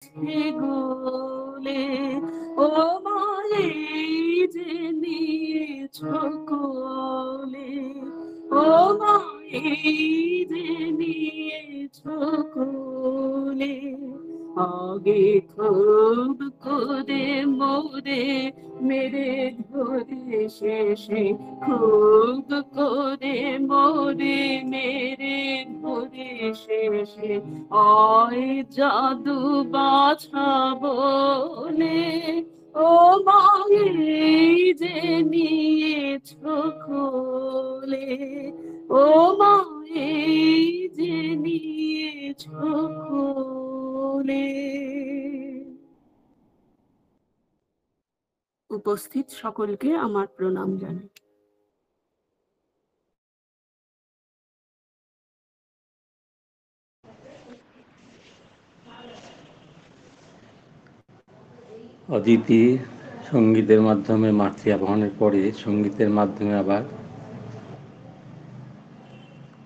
গোলে ও মায়ে যে নিয়েছ কোলে ও মায়ে যে নিয়েছ কোলে আগে খুব করে মোরে মেরে ধরে শেষে খুব করে মোরে মেরে ধরে শেষে আয় জাদু বাছা বলে ও মায়ে যে নিয়েছ কোলে ও মায়ে যে নিয়েছ কোলে। উপস্থিত সকলকে আমার প্রণাম জানাই। অদিতি সঙ্গীতের মাধ্যমে মাতৃ আবাহনের পরে সঙ্গীতের মাধ্যমে আবার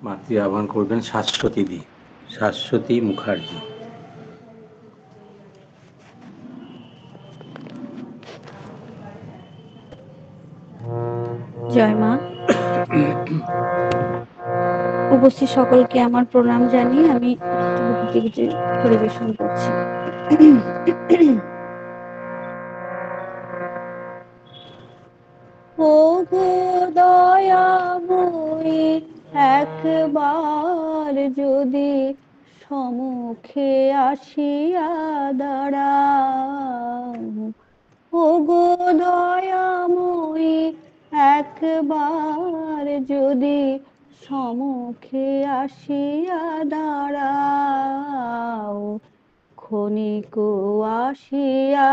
মাতৃ আবাহন করবেন শাশ্বতী মুখার্জি। জয় মা। উপস্থিত সকলকে আমার প্রণাম জানিয়ে আমি একটি গীতি পরিবেশন করছি। ও গো দয়াময়ী একবার যদি সম্মুখে আসিয়া দাঁড়াও, ও গো দয়াময়ী একবার যদি সম্মুখে আসিয়া দাঁড়াও, ক্ষণিক আসিয়া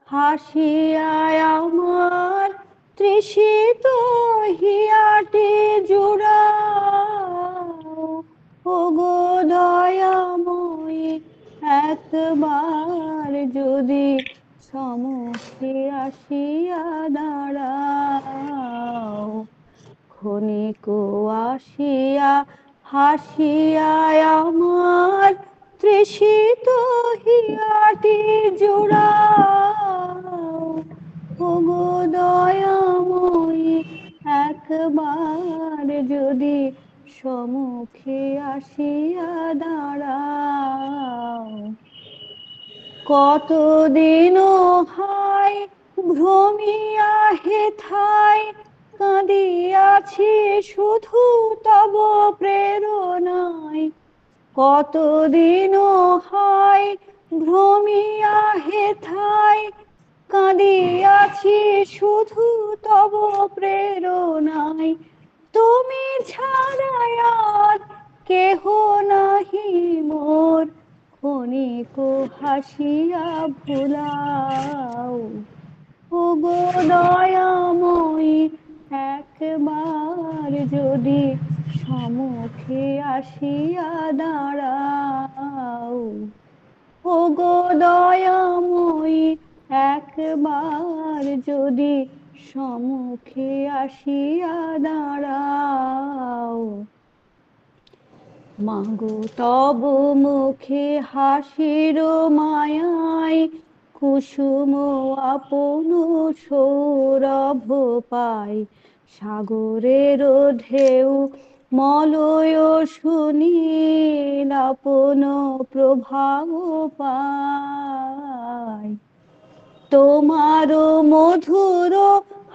হাসিয়া আমার তৃষিত হিয়াটি জুড়াও, ও গো দয়াময়ী একবার যদি সম্মুখে আসিয়া দাঁড়াও, ক্ষণিক আসিয়া হাসিয়া আমার তৃষিত হিয়াটি জুড়াও, ও গো দয়াময়ী একবার যদি সম্মুখে আসিয়া দাঁড়াও। কতদিন হায় ভ্রমিয়া হেথায় কাঁদিয়াছি শুধু তব প্রেরণায়, কতদিন হায় ভ্রমিয়া হেথায় কাঁদিয়াছি শুধু তব প্রেরণায়, তুমি ছাড়া আর কেহ নাহি মোর ক্ষণিক হাসিয়া ভুলাও, ও গো দয়াময়ী একবার যদি সম্মুখে আসিয়া দাঁড়াও, ও গো দয়াময়ী একবার যদি সম্মুখে আসিয়া দাঁড়াও। মাগো তব মুখে হাসির মায়ায় কুসুম আপন সৌরভ পায়, সাগরের ঢেউ মলয় সুনীল আপন প্রভাব পায়, তোমার মধুর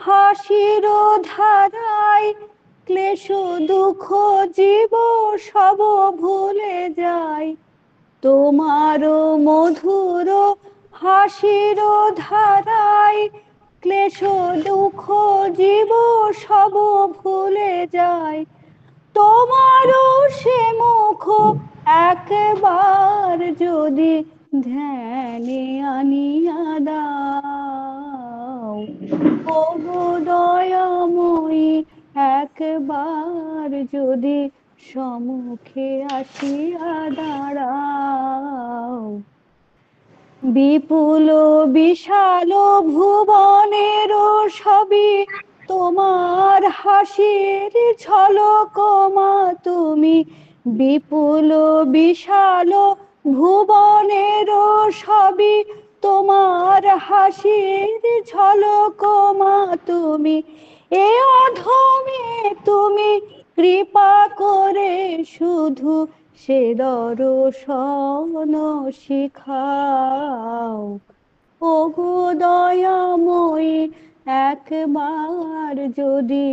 হাসির ধারায় ক্লেশ দুঃখ জীব সব ভুলে যায়, তোমার মধুর হাসির ধারায় ক্লেশ দুঃখ জীব সব ভুলে যায়, তোমার সে মুখ একবার যদি ধ্যানে আনিয়া দাও, ও গো দয়াময়ী একবার যদি সম্মুখে আসিয়া দাঁড়াও, বিপুল বিশাল ভুবনের সবই তোমার হাসির ঝলক মা, তুমি বিপুল বিশাল ভুবনেরও সবই তোমার হাসির ঝলক মা তুমি, এ অধমে তুমি কৃপা করে শুধু সে দর্শন শিখাও। ওগো দয়াময়ী একবার যদি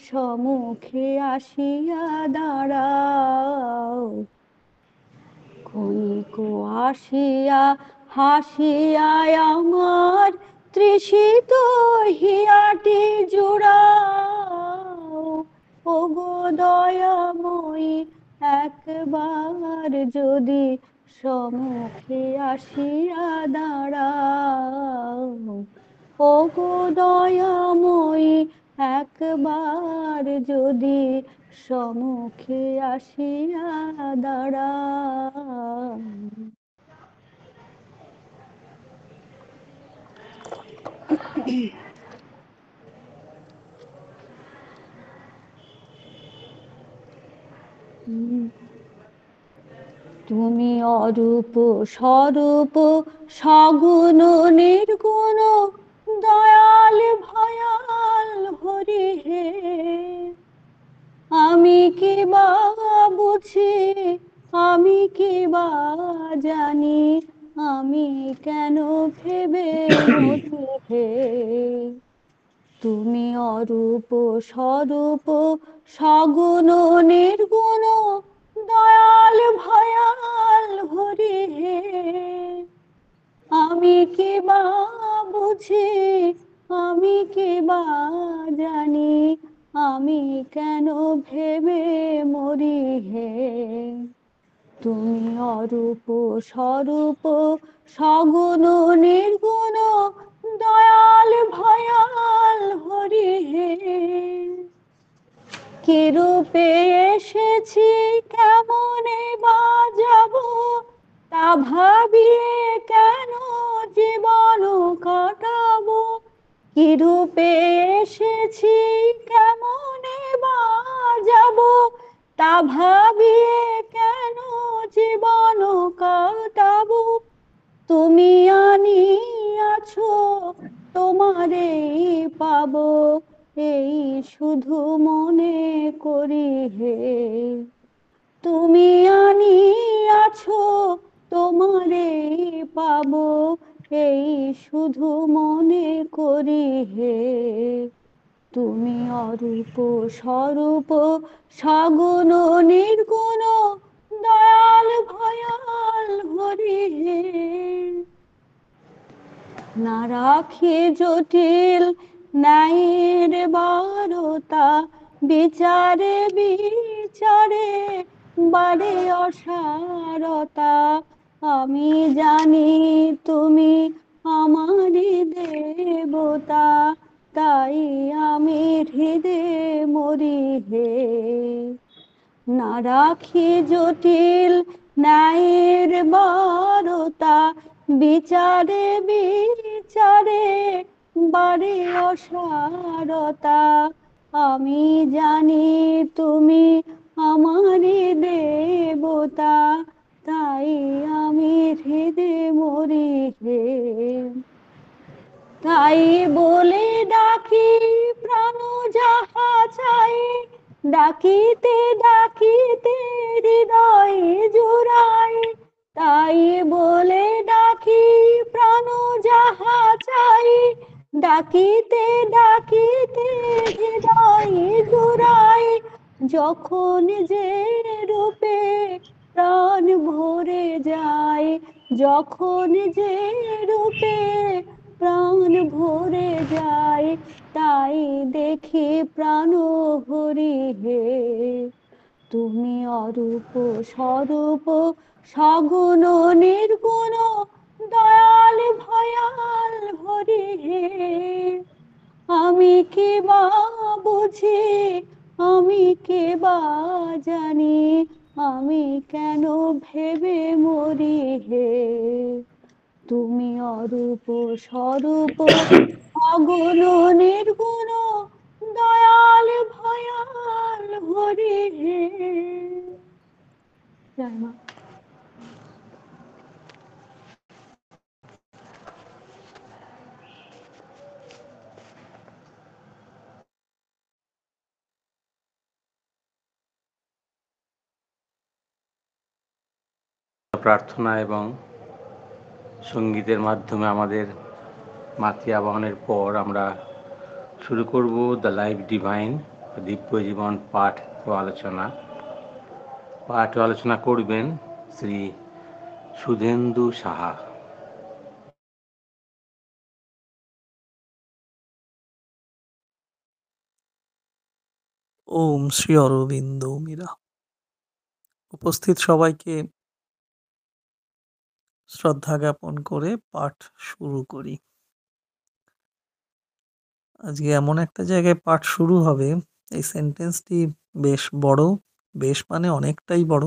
সম্মুখে আসিয়া দাঁড়াও, ক্ষণিক আসিয়া হাসিয়া আমার তৃষিত হিয়াটি জুড়াও। ওগো দয়াময়ী একবার যদি সম্মুখে আসিয়া দাঁড়াও, ওগো দয়াময়ী একবার যদি সম্মুখে আসিয়া দাঁড়াও। তুমি অরূপ স্বরূপ সগুণ নির্গুণ দয়াল ভয়াল হরি হে, আমি কি বা বুঝি আমি কি বা জানি আমি কেন ভেবে মরি হে। তুমি অরূপ স্বরূপ সগুণ নির্গুণ দয়াল ভয়াল হরি হে, আমি কি বা বুঝি আমি কি বা জানি আমি কেন ভেবে মরি হে। তুমি অরূপ স্বরূপ সগুণ নির্গুণ দয়াল ভয়াল হরি হে, কি রূপে এসেছি কেমনে বা যাব তা ভাবিয়ে কেন জীবন কাটাবো। কি রূপে এসেছি কেমনে বা যাব তা ভাবিয়ে কেন জীবন কাটাবো। তুমি আনিয়াছো তোমারেই পাবো এই শুধু মনে করি হে। তুমি আনিয়াছো তোমারেই পাবো এই শুধু মনে করি হে। তুমি অরূপ স্বরূপ সগুণ নির্গুণ দয়াল ভয়াল হরি হে, না রাখি জটিল ন্যায়ের বারতা বিচারে বিচারে বাড়ে অসারতা। আমি জানি তুমি আমারই দেবতা, তাই আমি হৃদে মরি হে। না রাখি জটিল ন্যায়ের বারতা বিচারে বিচারে বাড়ে অসারতা। আমি জানি তুমি আমারই দেবতা, তাই আমি হৃদে মরি হে। তাই বলে ডাকি প্রাণ যাহা চাই, ডাকিতে ডাকিতে হৃদয় জুড়াই। তাই বলে ডাকি প্রাণ যাহা চাই, ডাকিতে ডাকিতে হৃদয় জুড়াই। যখন যে রূপে প্রাণ ভরে যায়, যখন যে রূপে প্রাণ ভরে যায়, তাই দেখি প্রাণ হরি হে। তুমি অরূপ স্বরূপ সগুণ নির্গুণ দয়াল ভয়াল হরি হে, আমি কি বা বুঝি আমি কি বা জানি আমি কেন ভেবে মরি হে। তুমি অরূপ স্বরূপ সগুণ নির্গুণ দয়াল ভয়াল হরি হে। জয় মা। প্রার্থনা এবং সঙ্গীতের মাধ্যমে আমাদের মাতৃ আবাহনের পর আমরা শুরু করব দ্য লাইফ ডিভাইন, দিব্য জীবন পাঠ ও আলোচনা। পাঠ ও আলোচনা করবেন শ্রী সুধেন্দু সাহা। ওম শ্রী অরবিন্দ মীরা। উপস্থিত সবাইকে শ্রদ্ধা জ্ঞাপন করে পাঠ শুরু করি। আজকে এমন একটা জায়গায় পাঠ শুরু হবে, এই সেন্টেন্সটি বেশ বড়, বেশ মানে অনেকটাই বড়।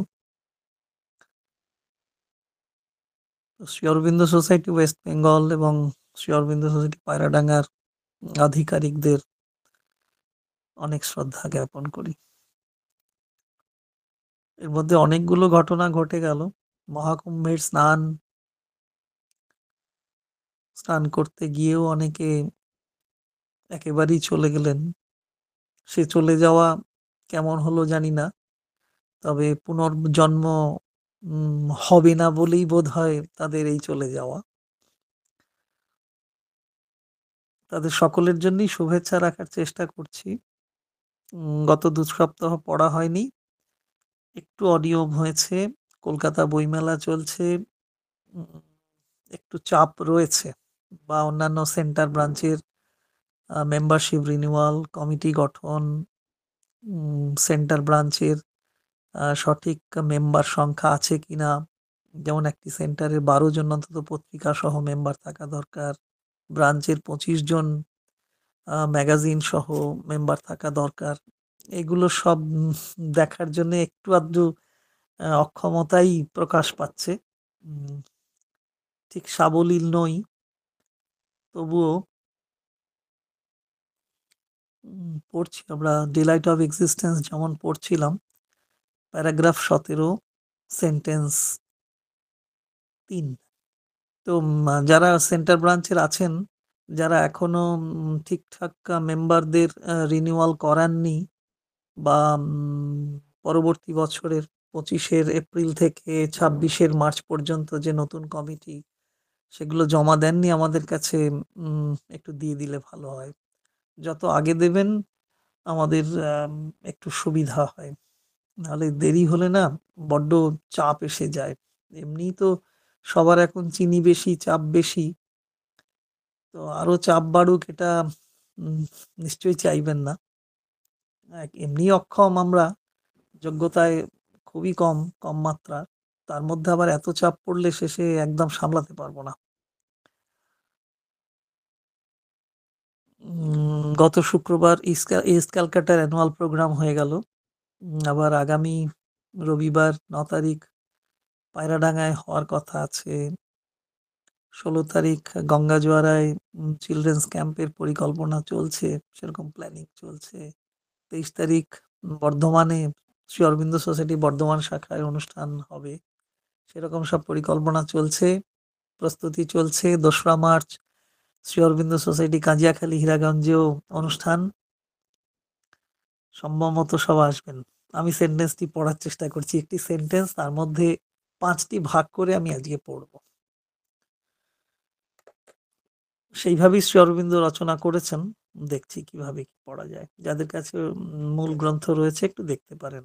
শ্রী অরবিন্দ সোসাইটি ওয়েস্ট বেঙ্গল এবং শ্রী অরবিন্দ সোসাইটি পায়রাডাঙ্গার আধিকারিকদের অনেক শ্রদ্ধা জ্ঞাপন করি। এর মধ্যে অনেকগুলো ঘটনা ঘটে গেল। মহাকুম্ভের স্নান করতে গিয়েও অনেকে একেবারেই চলে গেলেন। সে চলে যাওয়া কেমন হলো জানি না, তবে পুনর্জন্ম হবে না বলেই বোধ হয় তাদের এই চলে যাওয়া। তাদের সকলের জন্যই শুভেচ্ছা রাখার চেষ্টা করছি। গত 2 সপ্তাহ পড়া হয়নি, একটু অনিয়ম হয়েছে, কলকাতা বইমেলা চলছে, একটু চাপ রয়েছে, বা অন্যান্য সেন্টার ব্রাঞ্চের মেম্বারশিপ রিনিউয়াল, কমিটি গঠন, সেন্টার ব্রাঞ্চের সঠিক মেম্বার সংখ্যা আছে কিনা, যেমন একটি সেন্টারে 12 জন অন্তত পত্রিকা সহ মেম্বার থাকা দরকার, ব্রাঞ্চের 25 জন ম্যাগাজিন সহ মেম্বার থাকা দরকার। এগুলো সব দেখার জন্য একটু আধটু অক্ষমতাই প্রকাশ পাচ্ছে। ঠিক সাবলীল নই, তবুও পড়ছি। আমরা ডিলাইট অফ এক্সিস্টেন্স যেমন পড়ছিলাম, প্যারাগ্রাফ 17, সেন্টেন্স 3। তো যারা সেন্টার ব্রাঞ্চের আছেন, যারা এখনো ঠিকঠাক মেম্বারদের রিনিউয়াল করাননি, বা পরবর্তী বছরের 25 এপ্রিল থেকে 26 মার্চ পর্যন্ত যে নতুন কমিটি, সেগুলো জমা দেননি আমাদের কাছে, একটু দিয়ে দিলে ভালো হয়। যত আগে দেবেন আমাদের একটু সুবিধা হয়, নাহলে দেরি হলে না বড্ড চাপ এসে যায়। এমনি তো সবার এখন চিনি বেশি, চাপ বেশি, তো আরো চাপ বাড়ুক এটা নিশ্চয়ই চাইবেন না। এমনি অক্ষম আমরা, যোগ্যতায় খুবই কম মাত্রা, তার মধ্যে আবার এত চাপ পড়লে শেষে একদম সামলাতে পারবো না। গত শুক্রবার ইস্ট ক্যালকাটার অ্যানুয়াল প্রোগ্রাম হয়ে গেল। আবার আগামী রবিবার 9 তারিখ পায়রাডাঙ্গায় হওয়ার কথা আছে। 16 তারিখ গঙ্গা জোয়ারায় চিলড্রেন্স ক্যাম্পের পরিকল্পনা চলছে, সেরকম প্ল্যানিং চলছে। 23 তারিখ বর্ধমানে শ্রী অরবিন্দ সোসাইটি বর্ধমান শাখায় অনুষ্ঠান হবে, সেরকম সব পরিকল্পনা চলছে, প্রস্তুতি চলছে। 2রা মার্চ শ্রী অরবিন্দ সোসাইটি কাজিয়াখালী হীরাগঞ্জেও অনুষ্ঠান, সম্ভবত সব আসবেন। আমি সেন্টেন্সটি পড়ার চেষ্টা করছি, একটি সেন্টেন্স, তার মধ্যে 5টি ভাগ করে আমি আজকে পড়ব। সেইভাবেই শ্রী অরবিন্দ রচনা করেছেন, দেখছি কিভাবে কি পড়া যায়। যাদের কাছে মূল গ্রন্থ রয়েছে একটু দেখতে পারেন,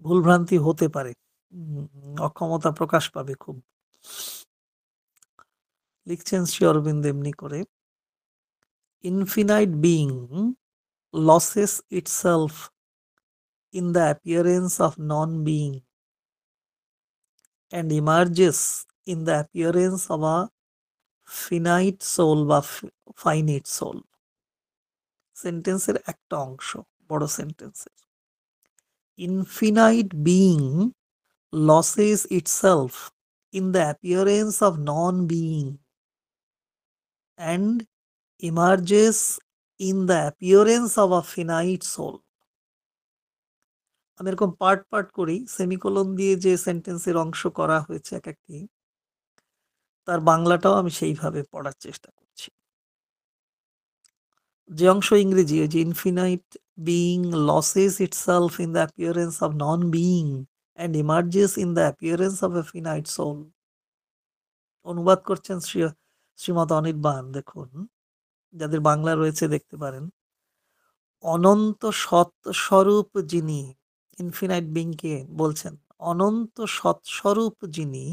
ভুলভ্রান্তি হতে পারে, অক্ষমতা প্রকাশ পাবে খুব। লিখছেন শ্রী অরবিন্দ এমনি করে: infinite being loses itself in the appearance of non-being and emerges in the appearance of a finite soul বা finite soul। সেন্টেন্সের একটা অংশ, বড় সেন্টেন্সের। Infinite being loses itself in the appearance of non-being and emerges in the appearance of a finite soul। আমি এরকম part করি, semicolon দিয়ে যে সেন্টেন্সের অংশ করা হয়েছে এক একটি, তার বাংলাটাও আমি সেইভাবে পড়ার চেষ্টা করছি। যে অংশ ইংরেজি, যে infinite being losses itself in the appearance of non being and emerges in the appearance of a finite soul. অনুবাদ করছেন শ্রীমত অনির্বাণ। দেখুন, যাদের বাংলা রয়েছে দেখতে পারেন। অনন্ত সৎস্বরূপ যিনি, ইনফিনাইট বিংকে বলছেন, অনন্ত সৎস্বরূপ যিনি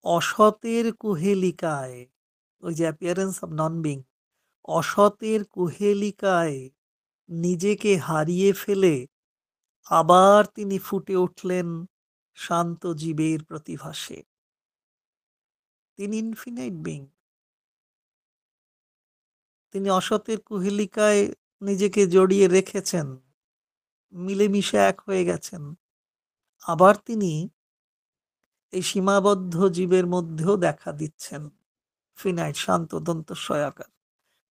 অসতের কুহেলিকায়, ওই যে অ্যাপিয়ারেন্স অফ নন বিং, অসতের কুহেলিকায় নিজেকে হারিয়ে ফেলে আবার তিনি ফুটে উঠলেন শান্ত জীবের প্রতিভাসে। তিনি ইনফিনাইট বিং, তিনি অসতের কুহেলিকায় নিজেকে জড়িয়ে রেখেছেন, মিলেমিশে এক হয়ে গেছেন। আবার তিনি এই সীমাবদ্ধ জীবের মধ্যেও দেখা দিচ্ছেন, ফিনাইট, শান্ত, দন্তস্বয়াকার,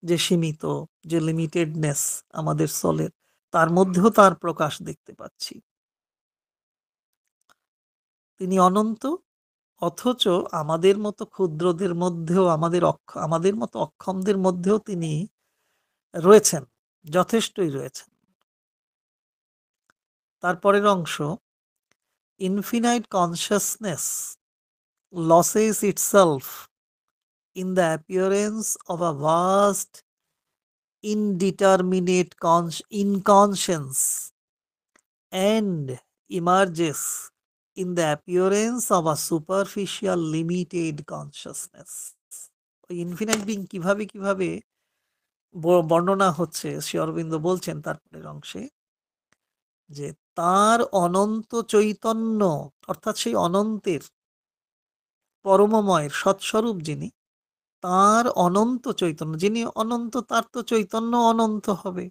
যে সীমিত, যে লিমিটেডনেস আমাদের সোলের, তার মধ্যেও তার প্রকাশ দেখতে পাচ্ছি। তিনি অনন্ত, অথচ আমাদের মতো ক্ষুদ্রদের মধ্যেও, আমাদের মতো অক্ষমদের মধ্যেও তিনি রয়েছেন, যথেষ্টই রয়েছেন। তারপরের অংশ, infinite consciousness loses itself in the appearance of a vast indeterminate inconscience and emerges in the appearance of a superficial limited consciousness. ওই ইনফিনাইট বিং কিভাবে কিভাবে বর্ণনা হচ্ছে শ্রী অরবিন্দ বলছেন তারপরের অংশে, যে তার অনন্ত চৈতন্য, অর্থাৎ সেই অনন্তের, পরমময়ের সৎস্বরূপ যিনি, তার অনন্ত চৈতন্য, যিনি অনন্ত, তার তো চৈতন্য অনন্ত হবে।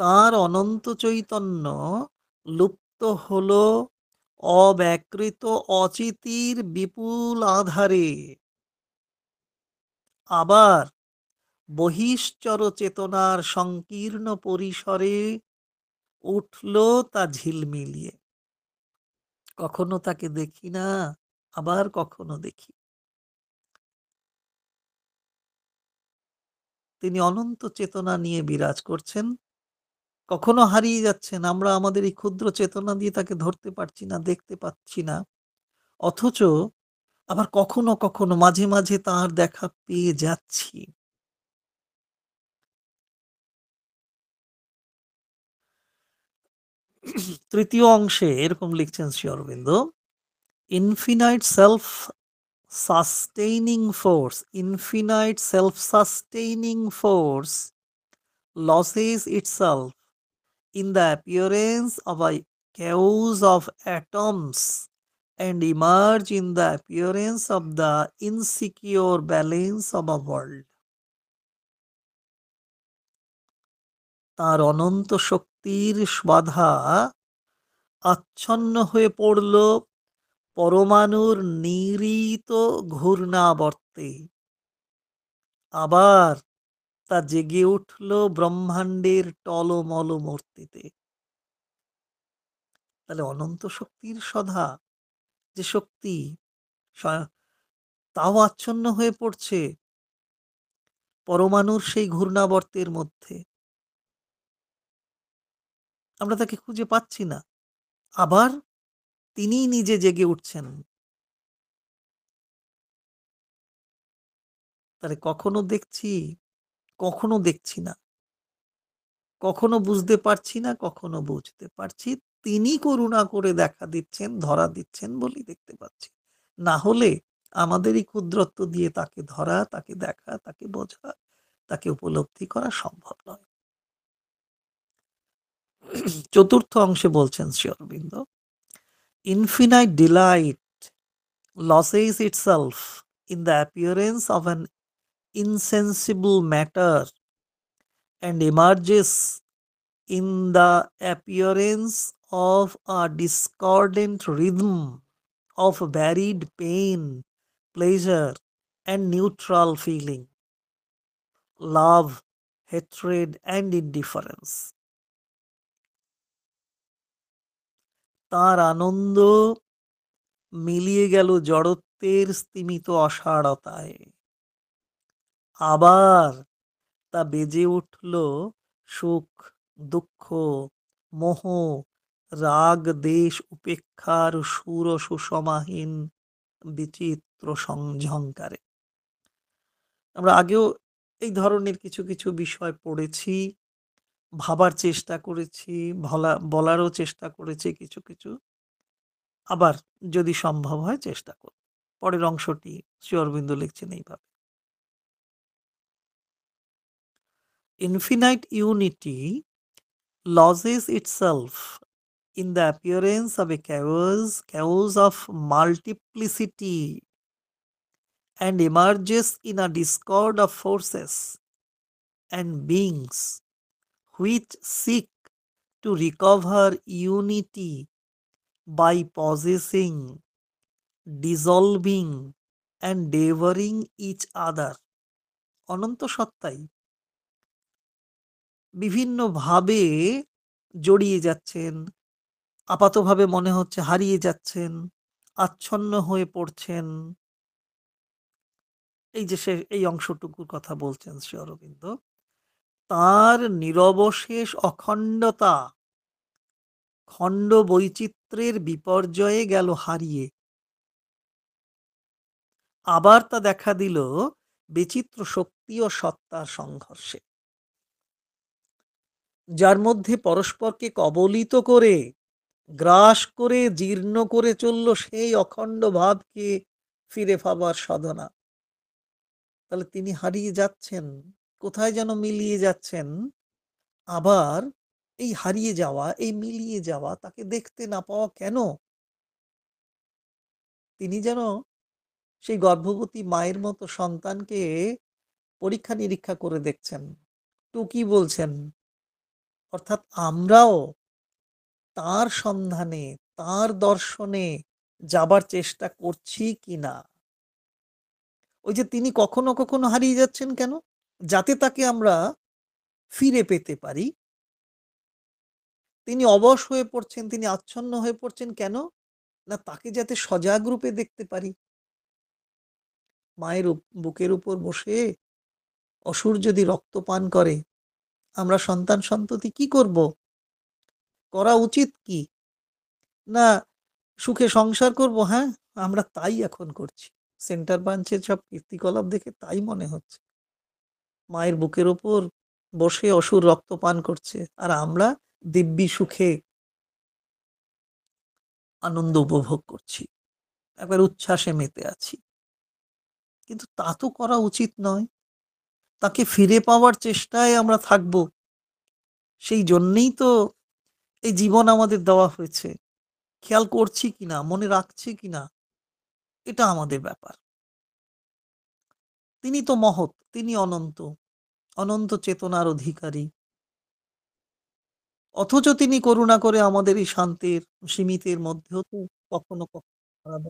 তার অনন্ত চৈতন্য লুপ্ত হলো অব্যাকৃত অচিতির বিপুল আধারে। আবার বহিশ্চর চেতনার সংকীর্ণ পরিসরে উঠল তা ঝিলমিলিয়ে। কখনো তাকে দেখি না, আবার কখনো দেখি। তিনি অনন্ত চেতনা নিয়ে বিরাজ করছেন, কখনো হারিয়ে যাচ্ছেন। আমরা আমাদের এই ক্ষুদ্র চেতনা দিয়ে তাকে ধরতে পারছি না, দেখতে পাচ্ছি না। অথচ আবার কখনো কখনো মাঝে মাঝে তার দেখা পেয়ে যাচ্ছি। তৃতীয় অংশে এরকম লিখছেন Shri Aurobindo, infinite self sustaining force loses itself in the appearance of a chaos of atoms and emerge in the appearance of the insecure balance of a world. তার অনন্ত শক্তির বাধা আচ্ছন্ন হয়ে পড়ল পরমাণুর নিরীত ঘূর্ণাবর্তে। আবার তা জেগে উঠল ব্রহ্মাণ্ডের টলমল মূর্তিতে। তাহলে অনন্ত শক্তির সধা, যে শক্তি, তাও আচ্ছন্ন হয়ে পড়ছে পরমাণুর সেই ঘূর্ণাবর্তের মধ্যে। আমরা তাকে খুঁজে পাচ্ছি না। আবার তিনি নিজে জেগে উঠছেন। তাহলে কখনো দেখছি, কখনো দেখছি না, কখনো বুঝতে পারছি না, কখনো বুঝতে পারছি। তিনি করুণা করে দেখা দিচ্ছেন, ধরা দিচ্ছেন বলেই দেখতে পাচ্ছি। না হলে আমাদের এই ক্ষুদ্রত্ব দিয়ে তাকে ধরা, তাকে দেখা, তাকে বোঝা, তাকে উপলব্ধি করা সম্ভব নয়। চতুর্থ অংশে বলছেন Shri Aurobindo, infinite delight loses itself in the appearance of an insensible matter and emerges in the appearance of a discordant rhythm of varied pain, pleasure, and neutral feeling, love, hatred, and indifference. তার আনন্দ মিলিয়ে গেল জড়ত্বের স্তিমিত অসারতায়। আবার তা বেজে উঠল সুখ, দুঃখ, মোহ, রাগ দেশ উপেক্ষার সুর সুষমাহীন বিচিত্র ঝংকারে। আমরা আগেও এই ধরনের কিছু কিছু বিষয় পড়েছি, ভাবার চেষ্টা করেছি, বলারও চেষ্টা করেছি কিছু কিছু। আবার যদি সম্ভব হয় চেষ্টা করব। পরের অংশটি শ্রী অরবিন্দ লিখছেন এইভাবে: infinite unity loses itself in the appearance of a chaos of multiplicity and emerges in a discord of forces and beings which seek to recover unity by possessing, dissolving and devouring each other. অনন্ত সত্তাই বিভিন্নভাবে জড়িয়ে যাচ্ছেন, আপাতভাবে মনে হচ্ছে হারিয়ে যাচ্ছেন, আচ্ছন্ন হয়ে পড়ছেন। এই যে সে এই অংশটুকুর কথা বলছেন শ্রী অরবিন্দ, তার নিরবশেষ অখণ্ডতা খণ্ড বৈচিত্র্যের বিপর্যয়ে গেল হারিয়ে। আবার তা দেখা দিল বিচিত্র শক্তি ও সত্তার সংঘর্ষে, যার মধ্যে পরস্পরকে কবলিত করে, গ্রাস করে, জীর্ণ করে চলল সেই অখণ্ড ভাবকে ফিরে পাবার সাধনা। তাহলে তিনি হারিয়ে যাচ্ছেন, কোথায় যেন মিলিয়ে যাচ্ছেন। আবার এই হারিয়ে যাওয়া, এই মিলিয়ে যাওয়া, তাকে দেখতে না পাওয়া কেন? তিনি যেন সেই গর্ভবতী মায়ের মতো সন্তানকে পরীক্ষা নিরীক্ষা করে দেখছেন, টুকি বলছেন। অর্থাৎ আমরাও তার সন্ধানে, তার দর্শনে যাবার চেষ্টা করছি কিনা। ওই যে তিনি কখনো কখনো হারিয়ে যাচ্ছেন কেন? যাতে তাকে আমরা ফিরে পেতে পারি। তিনি অবশ হয়ে পড়ছেন, তিনি আচ্ছন্ন হয়ে পড়ছেন কেন? না, তাকে যাতে সজাগ রূপে দেখতে পারি। মায়ের বুকের উপর বসে অসুর যদি রক্ত পান করে, আমরা সন্তান সন্ততি কি করব? করা উচিত কি? না সুখে সংসার করব? হ্যাঁ, আমরা তাই এখন করছি। সেন্টার ব্রাঞ্চের সব কীর্তিকলাপ দেখে তাই মনে হচ্ছে। মায়ের বুকের উপর বসে অসুর রক্ত পান করছে, আর আমরা দিব্যি সুখে আনন্দ উপভোগ করছি, একবার উচ্ছ্বাসে মেতে আছি। কিন্তু তা তো করা উচিত নয়। তাকে ফিরে পাওয়ার চেষ্টায় আমরা থাকব। সেই জন্যেই তো এই জীবন আমাদের দেওয়া হয়েছে। খেয়াল করছি কিনা, মনে রাখছি কিনা, এটা আমাদের ব্যাপার। তিনি তো মহৎ, তিনি অনন্ত, অনন্ত চেতনার অধিকারী। অথচ তিনি করুণা করে আমাদের এই শান্তির সীমিতের মধ্যেও তো কখনো কখনো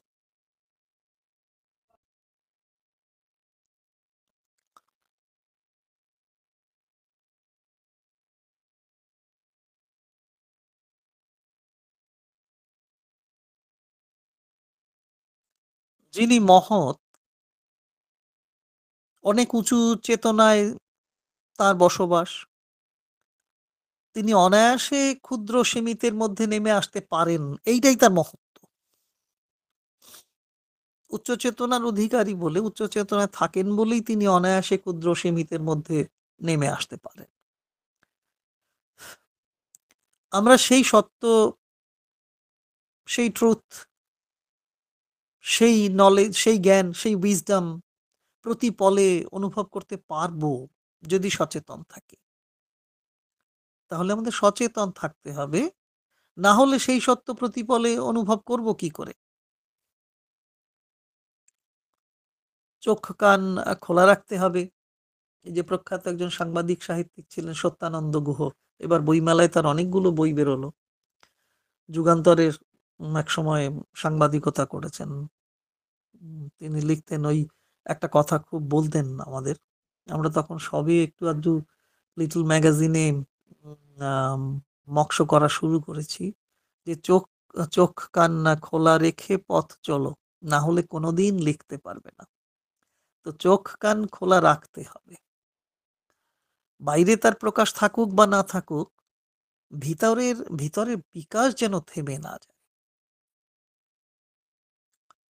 যিনি মহৎ, অনেক উঁচু চেতনায় তার বসবাস, তিনি অনায়াসে ক্ষুদ্র সীমিতের মধ্যে নেমে আসতে পারেন, এইটাই তার মহত্ব। উচ্চ চেতনার অধিকারী বলে, উচ্চ চেতনায় থাকেন বলেই তিনি অনায়াসে ক্ষুদ্র সীমিতের মধ্যে নেমে আসতে পারেন। আমরা সেই সত্য, সেই ট্রুথ, সেই নলেজ, সেই জ্ঞান, সেই উইজডম প্রতি পলে অনুভব করতে পারবো যদি সচেতন থাকি। তাহলে আমাদের সচেতন থাকতে হবে, না হলে সেই সত্য প্রতিপলে অনুভব করব কি করে? চোখ কান খোলা রাখতে হবে। এই যে প্রখ্যাত একজন সাংবাদিক সাহিত্যিক ছিলেন সত্যানন্দ গুহ, এবার বইমেলায় তার অনেকগুলো বই বেরোলো। যুগান্তরের এক সময় সাংবাদিকতা করেছেন। তিনি লিখতেন, ওই একটা কথা খুব বলতেন আমাদের। আমরা তখন সবে একটু আধটু লিটল ম্যাগাজিনে মক্স করা শুরু করেছি, যে চোখ কান না খোলা রেখে পথ চলো, না হলে কোনোদিন লিখতে পারবে না। তো চোখ কান খোলা রাখতে হবে। বাইরে তার প্রকাশ থাকুক বা না থাকুক, ভিতরের বিকাশ যেন থেমে না যায়।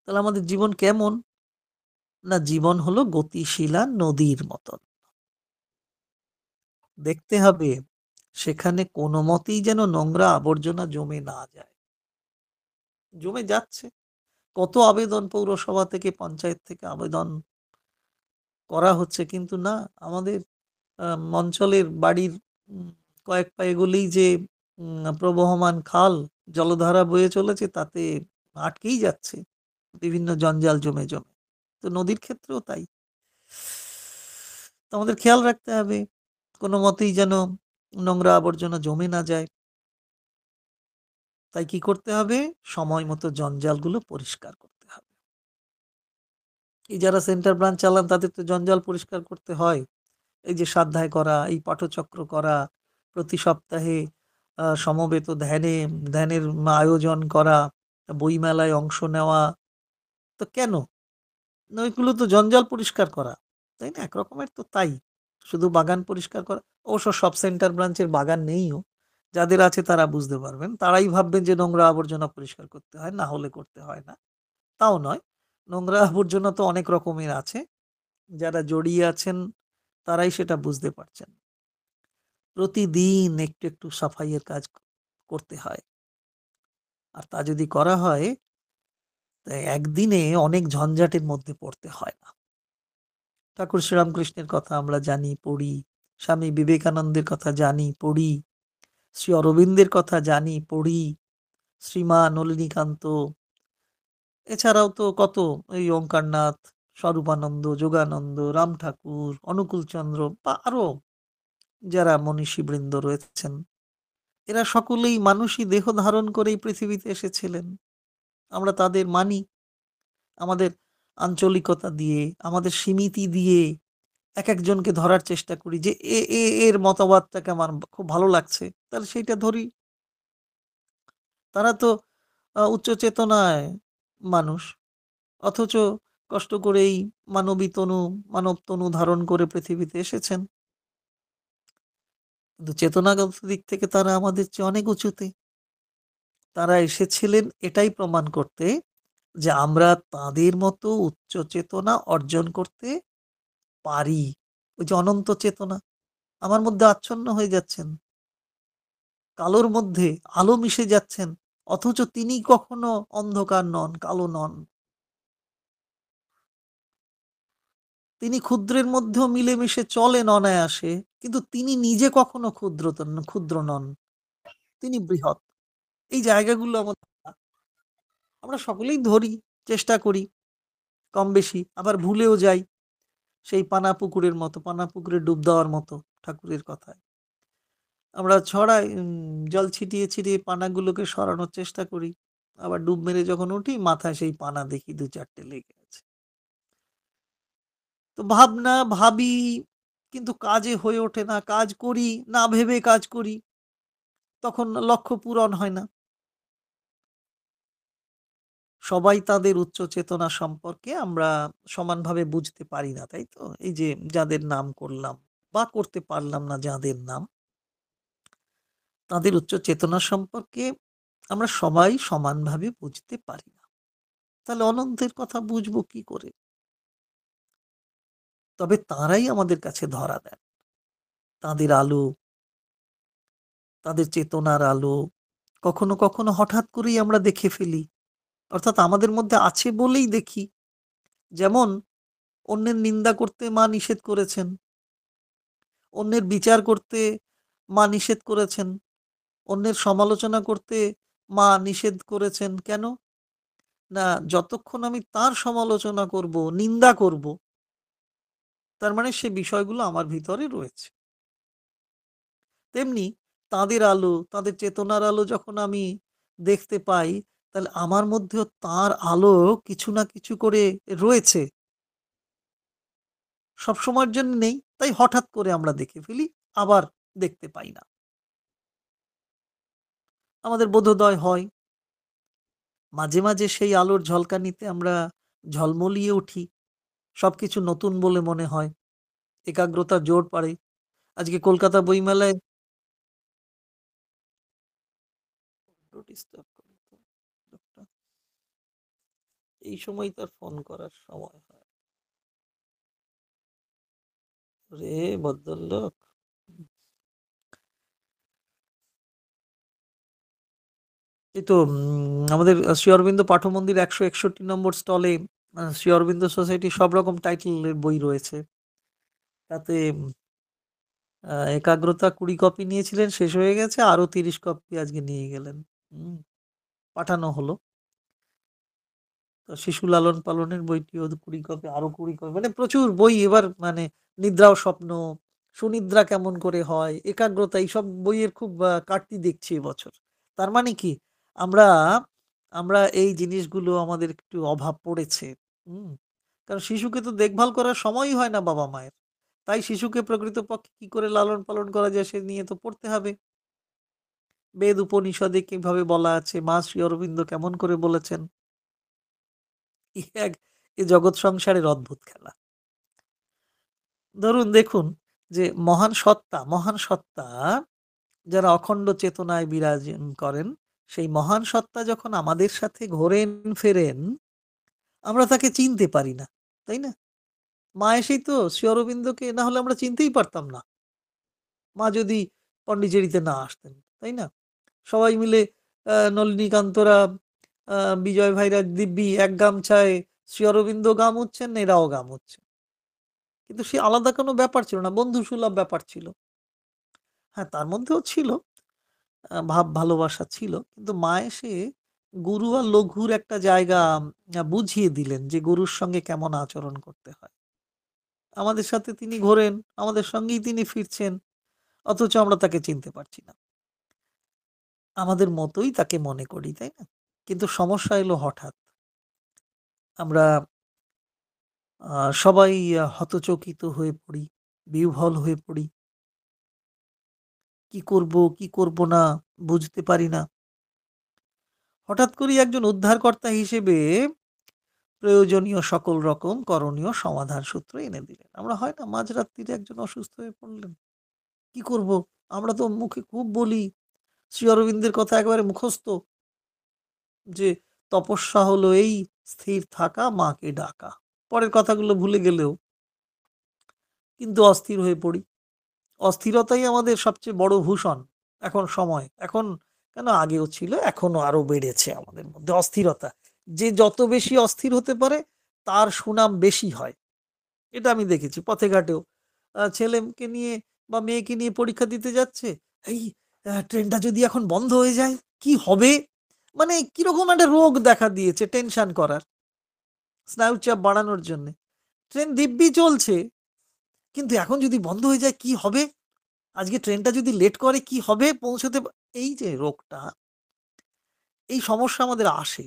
তাহলে আমাদের জীবন কেমন? না, জীবন হলো গতিশীলা নদীর মতন। দেখতে হবে সেখানে কোনো মতেই যেন নোংরা আবর্জনা জমে না যায়। জমে যাচ্ছে। কত আবেদন পৌরসভা থেকে, পঞ্চায়েত থেকে আবেদন করা হচ্ছে, কিন্তু না, আমাদের অঞ্চলের বাড়ির কয়েক পা এগোলেই যে প্রবহমান খাল, জলধারা বয়ে চলেছে, তাতে আটকেই যাচ্ছে বিভিন্ন জঞ্জাল জমে জমে। তো নদীর ক্ষেত্রেও তাই। তো আমাদের খেয়াল রাখতে হবে কোনো মতেই যেন নোংরা আবর্জনা জমে না যায়। তাই কি করতে হবে? সময় মতো জঞ্জালগুলো পরিষ্কার করতে হবে। এই যারা সেন্টার ব্রাঞ্চ চালান তাদের তো জঞ্জাল পরিষ্কার করতে হয়। এই যে স্বাধ্যায় করা, এই পাঠচক্র করা, প্রতি সপ্তাহে সমবেত ধ্যানের আয়োজন করা, বইমেলায় অংশ নেওয়া। তো কেন? না, ওইগুলো তো জঞ্জাল পরিষ্কার করা, তাই না? একরকমের তো তাই। শুধু বাগান পরিষ্কার করা, অবশ্য সব সেন্টার ব্রাঞ্চের বাগান নেইও। যাদের আছে তারা বুঝতে পারবেন। তারাই ভাববেন যে নোংরা আবর্জনা পরিষ্কার করতে হয়, না হলে করতে হয় না। তাও নয়। নোংরা আবর্জনা তো অনেক রকমের আছে। যারা জড়িয়ে আছেন তারাই সেটা বুঝতে পারছেন। প্রতিদিন একটু একটু সাফাইয়ের কাজ করতে হয়। আর তা যদি করা হয়, তাই একদিনে অনেক ঝঞ্ঝাটের মধ্যে পড়তে হয় না। ঠাকুর শ্রীরামকৃষ্ণের কথা আমরা জানি, পড়ি। স্বামী বিবেকানন্দের কথা জানি, পড়ি। শ্রী অরবিন্দের কথা জানি, পড়ি। শ্রীমা নলিনীকান্ত, এছাড়াও তো কত, এই ওঙ্কারনাথ, স্বরূপানন্দ, যোগানন্দ, রাম ঠাকুর, অনুকূলচন্দ্র, বা আরো যারা মনীষীবৃন্দ রয়েছেন, এরা সকলেই মানুষই দেহ ধারণ করেই পৃথিবীতে এসেছিলেন। আমরা তাদের মানি। আমাদের আঞ্চলিকতা দিয়ে, আমাদের সীমিতি দিয়ে এক একজনকে ধরার চেষ্টা করি যে এর মতবাদটাকে আমার খুব ভালো লাগছে, তাহলে সেইটা ধরি। তারা তো উচ্চ চেতনায় মানুষ, অথচ কষ্ট করেই মানব তনু ধারণ করে পৃথিবীতে এসেছেন। কিন্তু চেতনাগত দিক থেকে তারা আমাদের চেয়ে অনেক উঁচুতে। তারা এসেছিলেন এটাই প্রমাণ করতে যে আমরা তাদের মতো উচ্চ চেতনা অর্জন করতে পারি। ওই যে অনন্ত চেতনা আমার মধ্যে আচ্ছন্ন হয়ে যাচ্ছেন, কালোর মধ্যে আলো মিশে যাচ্ছেন, অথচ তিনি কখনো অন্ধকার নন, কালো নন। তিনি ক্ষুদ্রের মধ্যেও মিলেমিশে চলেন অনায়াসে, কিন্তু তিনি নিজে কখনো ক্ষুদ্র নন, তিনি বৃহৎ। এই জায়গাগুলো আমরা সকলেই ধরি, চেষ্টা করি কম বেশি, আবার ভুলেও যাই। সেই পানা পুকুরে ডুব দেওয়ার মতো ঠাকুরের কথায় আমরা ছড়াই, জল ছিটিয়ে ছিটিয়ে পানাগুলোকে সরানোর চেষ্টা করি, আবার ডুব মেরে যখন উঠি মাথায় সেই পানা দেখি 2-4টে লেগে আছে। তো ভাবনা ভাবি, কিন্তু কাজে হয়ে ওঠে না। কাজ করি না ভেবে কাজ করি, তখন লক্ষ্য পূরণ হয় না। সবাই তাদের উচ্চ চেতনা সম্পর্কে আমরা সমানভাবে বুঝতে পারি না, তাই তো? এই যে যাদের নাম করলাম বা করতে পারলাম না, যাদের নাম, তাদের উচ্চ চেতনা সম্পর্কে আমরা সবাই সমানভাবে বুঝতে পারি না। তাহলে অনন্তের কথা বুঝবো কি করে? তবে তারাই আমাদের কাছে ধরা দেন। তাদের আলো, তাদের চেতনার আলো কখনো কখনো হঠাৎ করেই আমরা দেখে ফেলি, অর্থাৎ আমাদের মধ্যে আছে বলেই দেখি। যেমন অন্যের নিন্দা করতে মা নিষেধ করেছেন, অন্যের বিচার করতে মা নিষেধ করেছেন, অন্যের সমালোচনা করতে মা নিষেধ করেছেন। কেন? না, যতক্ষণ আমি তার সমালোচনা করব, নিন্দা করব, তার মানে সে বিষয়গুলো আমার ভিতরে রয়েছে। তেমনি তাদের আলো, তাদের চেতনার আলো যখন আমি দেখতে পাই, তাহলে আমার মধ্যেও তার আলো কিছু না কিছু করে রয়েছে। সবসময়ের জন্য নেই, তাই হঠাৎ করে আমরা দেখে ফেলি, আবার দেখতে পাই না। আমাদের বোধোদয় হয়, মাঝে মাঝে সেই আলোর ঝলকানিতে আমরা ঝলমলিয়ে উঠি, সবকিছু নতুন বলে মনে হয়, একাগ্রতা জোর পাড়ে। আজকে কলকাতা বইমেলায় বড্ড ডিস্টার্ব করে তো লোকটা। এই সময় তার ফোন করার সময় হয় রে ভদ্রলোক। এই তো আমাদের শ্রী অরবিন্দ পাঠ মন্দির 161 নম্বর স্টলে শ্রী অরবিন্দ সোসাইটি সব রকম টাইটেলের বই রয়েছে। তাতে একাগ্রতা 20 কপি নিয়েছিলেন, শেষ হয়ে গেছে, আরো 30 কপি আজকে নিয়ে গেলেন, পাঠানো হলো। তো শিশু লালন পালনের বইটিও 20 কপি, আরো 20 কপি, মানে প্রচুর বই। এবার মানে নিদ্রা ও স্বপ্ন, সুনিদ্রা কেমন করে হয়, একাগ্রতা, এইসব বইয়ের খুব কাটতি দেখছি এবছর। তার মানে কি, আমরা আমরা এই জিনিসগুলো আমাদের একটু অভাব পড়েছে। কারণ শিশুকে তো দেখভাল করার সময়ই হয় না বাবা মায়ের। তাই শিশুকে প্রকৃতপক্ষে কি করে লালন পালন করা যায় সে নিয়ে তো পড়তে হবে। বেদ উপনিষদে কিভাবে বলা আছে, মা শ্রী অরবিন্দ কেমন করে বলেছেন, এই জগৎ সংসারের অদ্ভুত খেলা। ধরুন দেখুন যে মহান সত্তা যারা অখণ্ড চেতনায় বিরাজ করেন, সেই মহান সত্তা যখন আমাদের সাথে ঘোরেন ফেরেন, আমরা তাকে চিনতে পারি না, তাই না? মা এসেই তো শ্রী অরবিন্দকে না হলে আমরা চিনতেই পারতাম না, মা যদি পন্ডিচেরিতে না আসতেন, তাই না? সবাই মিলে নলিনীকান্তরা, বিজয় ভাইরা দিব্যি এক গামছায় শ্রী অরবিন্দ গাম হচ্ছেন, এরাও গাম হচ্ছে, কিন্তু সে আলাদা কোনো ব্যাপার ছিল না, বন্ধু সুলভ ব্যাপার ছিল। হ্যাঁ, তার মধ্যেও ছিল ভাব ভালোবাসা ছিল, কিন্তু মা এসে গুরু আর লঘুর একটা জায়গা বুঝিয়ে দিলেন যে গুরুর সঙ্গে কেমন আচরণ করতে হয়। আমাদের সাথে তিনি ঘোরেন, আমাদের সঙ্গেই তিনি ফিরছেন, অথচ আমরা তাকে চিনতে পারছি না, আমাদের মতোই তাকে মনে করি, তাই না? কিন্তু সমস্যা এলো হঠাৎ, আমরা সবাই হতচকিত হয়ে পড়ি, বিহ্বল হয়ে পড়ি, কি করব কি করব না বুঝতে পারি না। হঠাৎ করেই একজন উদ্ধারকর্তা হিসেবে প্রয়োজনীয় সকল রকম করণীয় সমাধান সূত্র এনে দিলেন। আমরা হয় না, মাঝরাত্রিরে একজন অসুস্থ হয়ে পড়লেন, কি করব? আমরা তো মুখে খুব বলি, শ্রী অরবিন্দের কথা একেবারে মুখস্থ, যে তপস্যা হলো এই, স্থির থাকা, মাকে ডাকা। পরের কথাগুলো ভুলে গেলেও কিন্তু অস্থির হয়ে পড়ি। অস্থিরতাই আমাদের সবচেয়ে বড় ভূষণ এখন সময়। এখন কেন, আগেও ছিল, এখনো আরো বেড়েছে আমাদের মধ্যে অস্থিরতা। যে যত বেশি অস্থির হতে পারে তার সুনাম বেশি হয়, এটা আমি দেখেছি পথে ঘাটেও। ছেলেকে নিয়ে বা মেয়েকে নিয়ে পরীক্ষা দিতে যাচ্ছে, এই ট্রেনটা যদি এখন বন্ধ হয়ে যায় কি হবে, মানে কিরকম একটা রোগ দেখা দিয়েছে টেনশন করার, স্নায়ুচাপ বাড়ানোর জন্য। ট্রেন দিব্যি চলছে, কিন্তু এখন যদি বন্ধ হয়ে যায় কি হবে, আজকে ট্রেনটা যদি লেট করে কি হবে পৌঁছতে, এই যে রোগটা, এই সমস্যা আমাদের আসে,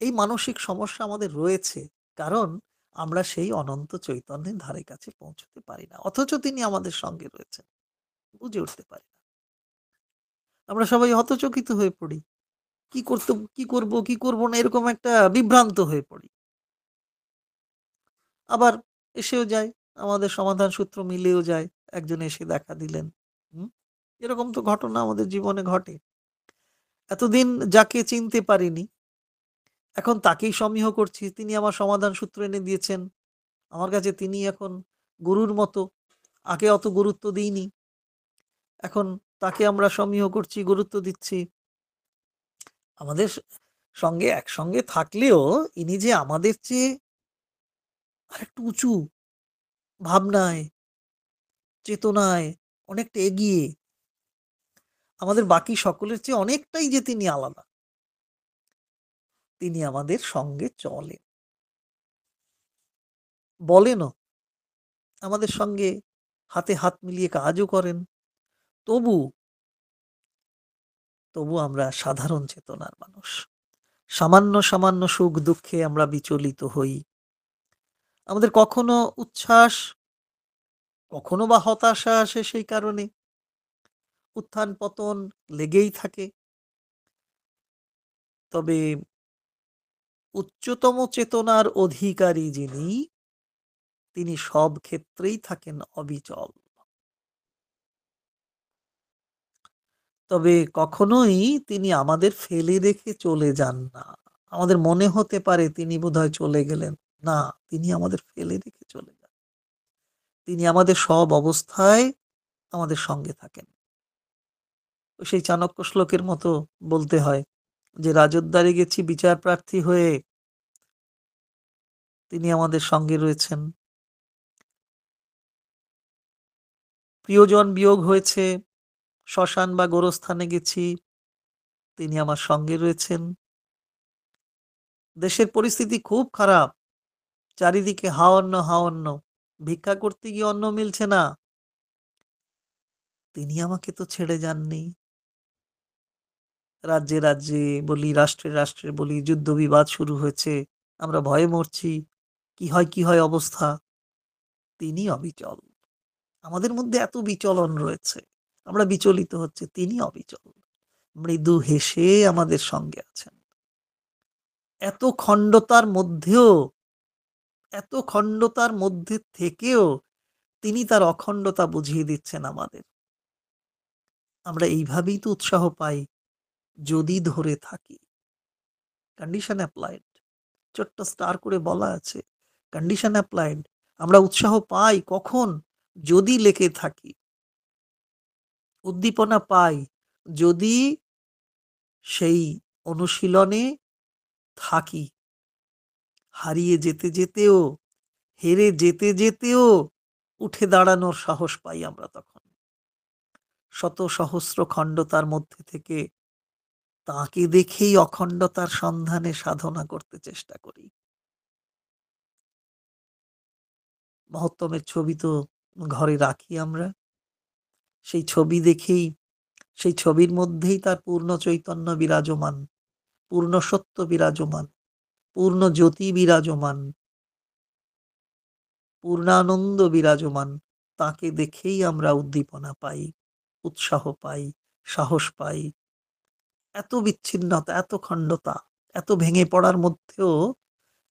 এই মানসিক সমস্যা আমাদের রয়েছে, কারণ আমরা সেই অনন্ত চৈতন্যের ধারে কাছে পৌঁছতে পারি না, অথচ তিনি আমাদের সঙ্গে রয়েছেন, বুঝে উঠতে পারি না। আমরা সবাই হতচকিত হয়ে পড়ি, কি করব না, এরকম একটা বিভ্রান্ত হয়ে পড়ি। আবার এসেও যায়, আমাদের সমাধান সূত্র মিলেও যায়, একজন এসে দেখা দিলেন। এরকম তো ঘটনা আমাদের জীবনে ঘটে। এতদিন যাকে চিনতে পারিনি, এখন তাকেই সমীহ করছি, তিনি আমার সমাধান সূত্র এনে দিয়েছেন, আমার কাছে তিনি এখন গুরুর মতো। আগে অত গুরুত্ব দিইনি, এখন তাকে আমরা সমীহ করছি, গুরুত্ব দিচ্ছি। আমাদের সঙ্গে একসঙ্গে থাকলেও ইনি যে আমাদের চেয়ে আরেকটু উঁচু ভাবনায়, চেতনায় অনেকটা এগিয়ে, আমাদের বাকি সকলের চেয়ে অনেকটাই যে তিনি আলাদা, তিনি আমাদের সঙ্গে চলেন, বলেনও, আমাদের সঙ্গে হাতে হাত মিলিয়ে কাজও করেন। তবু আমরা সাধারণ চেতনার মানুষ, সামান্য সামান্য সুখ দুঃখে আমরা বিচলিত হই, আমাদের কখনো উচ্ছ্বাস, কখনো বা হতাশা আসে, সেই কারণে উত্থান পতন লেগেই থাকে। তবে উচ্চতম চেতনার অধিকারী যিনি, তিনি সব ক্ষেত্রেই থাকেন অবিচল। তবে কখনোই তিনি আমাদের ফেলে রেখে চলে যান না। আমাদের মনে হতে পারে তিনি বোধহয় চলে গেলেন, না, তিনি আমাদের ফেলে রেখে চলে যান। তিনি আমাদের সব অবস্থায় আমাদের সঙ্গে থাকেন। সেই চাণক্য শ্লোকের মতো বলতে হয় যে রাজদ্বারে গেছি বিচার প্রার্থী হয়ে, তিনি আমাদের সঙ্গে রয়েছেন। প্রিয়জন বিয়োগ হয়েছে, শ্মশান বা গোরস্থানে গেছি, তিনি আমার সঙ্গে রয়েছেন। দেশের পরিস্থিতি খুব খারাপ, চারিদিকে হাওয়ান্ন, ভিক্ষা করতে গিয়ে অন্ন মিলছে না, তিনি আমাকে তো ছেড়ে যাননি। রাজ্যে রাজ্যে বলি, রাষ্ট্রে রাষ্ট্রে বলি, যুদ্ধ বিবাদ শুরু হয়েছে, আমরা ভয়ে মরছি, কি হয় অবস্থা, তিনি অবিচল। আমাদের মধ্যে এত বিচলন রয়েছে, আমরা বিচলিত হচ্ছে, তিনি অবিচল, মৃদু হেসে আমাদের সঙ্গে আছেন। এত খণ্ডতার মধ্যে থেকেও তিনি তার অখণ্ডতা বুঝিয়ে দিচ্ছেন আমাদের। আমরা এইভাবেই তো উৎসাহ পাই, যদি ধরে থাকি। কন্ডিশন অ্যাপ্লাইড, ছোট্ট স্টার করে বলা আছে, কন্ডিশন অ্যাপ্লাইড। আমরা উৎসাহ পাই কখন? যদি লেগে থাকি। উদ্দীপনা পাই যদি সেই অনুশীলনে থাকি। হারিয়ে যেতে যেতেও, হেরে যেতে যেতেও উঠে দাঁড়ানোর সাহস পাই আমরা তখন। শত সহস্র খণ্ডতার মধ্যে থেকে তাকে দেখেই অখণ্ডতার সন্ধানে সাধনা করতে চেষ্টা করি। মহত্তমের ছবি তো ঘরে রাখি আমরা, সেই ছবি দেখেই, সেই ছবির মধ্যেই তার পূর্ণ চৈতন্য বিরাজমান, পূর্ণ সত্য বিরাজমান, পূর্ণ জ্যোতি বিরাজমান, পূর্ণানন্দ বিরাজমান। তাকে দেখেই আমরা উদ্দীপনা পাই, উৎসাহ পাই, সাহস পাই। এত বিচ্ছিন্নতা, এত খণ্ডতা, এত ভেঙে পড়ার মধ্যেও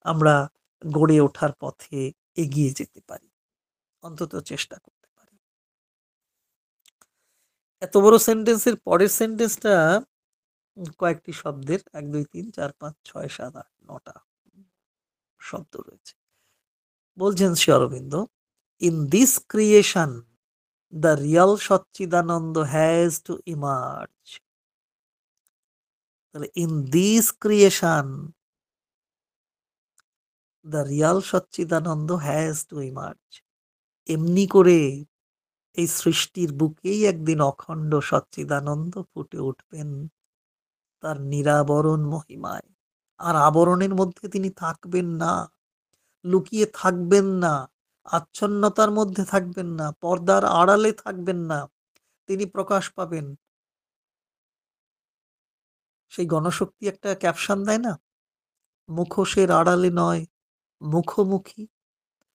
আমরা গড়ে ওঠার পথে এগিয়ে যেতে পারি, অন্তত চেষ্টা করতে পারি। এত বড় সেন্টেন্সের পরের সেন্টেন্সটা কয়েকটি শব্দের, 1 2 3 4 5 6 7 8 9টা শব্দ রয়েছে। বলছেন Shri Aurobindo, in this creation the real Sachchidananda has to emerge. তাহলে in this creation the real Sachchidananda has to emerge. এমনি করে এই সৃষ্টির বুকেই একদিন অখণ্ড সচ্চিদানন্দ ফুটে উঠবেন তার নিরাবরণ মহিমায়। আর আবরণের মধ্যে তিনি থাকবেন না, লুকিয়ে থাকবেন না, আচ্ছন্নতার মধ্যে থাকবেন না, পর্দার আড়ালে থাকবেন না, তিনি প্রকাশ পাবেন। সেই গণশক্তি একটা ক্যাপশন দেয় না, মুখোশের আড়ালে নয়, মুখোমুখি।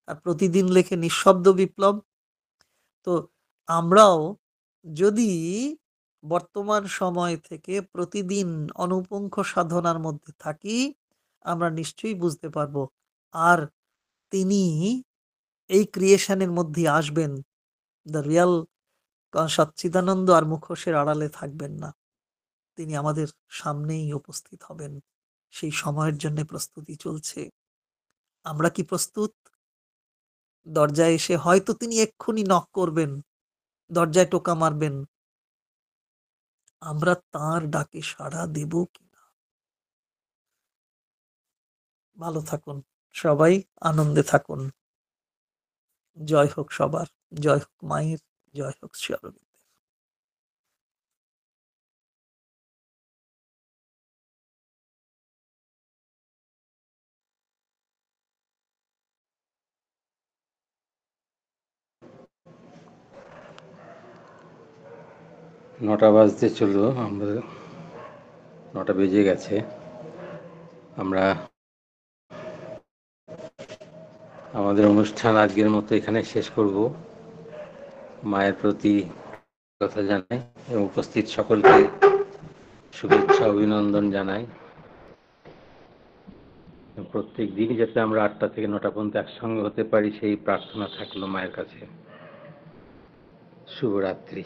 আর প্রতিদিন লেখে নিঃশব্দ বিপ্লব। তো আমরাও যদি বর্তমান সময় থেকে প্রতিদিন অনুপুঙ্খ সাধনার মধ্যে থাকি, আমরা নিশ্চয়ই বুঝতে পারবো আর তিনি এই ক্রিয়েশনের মধ্যে আসবেন। দ্য রিয়াল সচ্চিদানন্দ আর মুখোশের আড়ালে থাকবেন না, তিনি আমাদের সামনেই উপস্থিত হবেন। সেই সময়ের জন্য প্রস্তুতি চলছে। আমরা কি প্রস্তুত? দরজায় এসে হয়তো তিনি এক্ষুনি নক করবেন, দরজায় টোকা মারবেন, আমরা তার ডাকে সাড়া দেব কিনা? ভালো থাকুন সবাই, আনন্দে থাকুন। জয় হোক সবার, জয় হোক মায়ের, জয় হোক শ্রী অরবিন্দ। নটা বাজতে চললো, আমরা 9টা বেজে গেছে। আমরা আমাদের অনুষ্ঠান আজকের মতো এখানে শেষ করব। মায়ের প্রতি কথা জানাই এবং উপস্থিত সকলকে শুভেচ্ছা অভিনন্দন জানাই। প্রত্যেক দিনই যাতে আমরা 8টা থেকে 9টা পর্যন্ত একসঙ্গে হতে পারি, সেই প্রার্থনা থাকলো মায়ের কাছে। শুভরাত্রি।